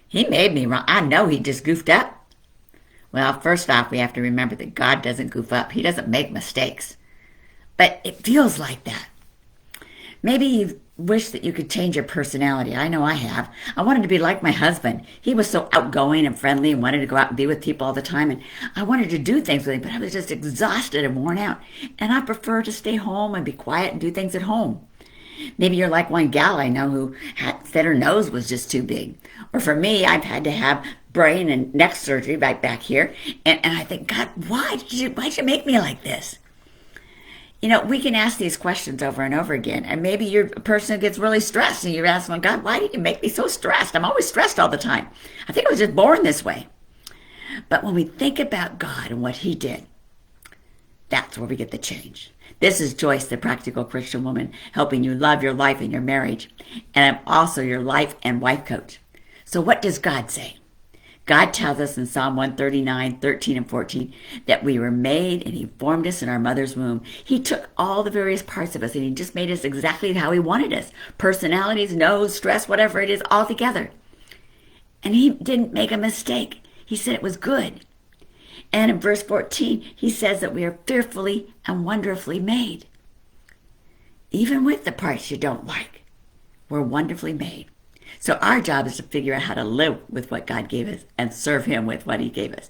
He made me wrong. I know he just goofed up. Well, first off, we have to remember that God doesn't goof up. He doesn't make mistakes. But it feels like that. Maybe you wish that you could change your personality. I know I have. I wanted to be like my husband. He was so outgoing and friendly and wanted to go out and be with people all the time. And I wanted to do things with him, but I was just exhausted and worn out. And I prefer to stay home and be quiet and do things at home. Maybe you're like one gal I know who said her nose was just too big. Or for me, I've had to have brain and neck surgery right back here. And I think, God, why'd you make me like this? You know, we can ask these questions over and over again. And maybe you're a person who gets really stressed and you're asking, God, why did you make me so stressed? I'm always stressed all the time. I think I was just born this way. But when we think about God and what he did, that's where we get the change. This is Joyce, the Practical Christian Woman, helping you love your life and your marriage. And I'm also your life and wife coach. So what does God say? God tells us in Psalm 139, 13 and 14, that we were made and he formed us in our mother's womb. He took all the various parts of us and he just made us exactly how he wanted us. Personalities, nose, stress, whatever it is, all together. And he didn't make a mistake. He said it was good. And in verse 14, he says that we are fearfully and wonderfully made. Even with the parts you don't like, we're wonderfully made. So our job is to figure out how to live with what God gave us and serve him with what he gave us.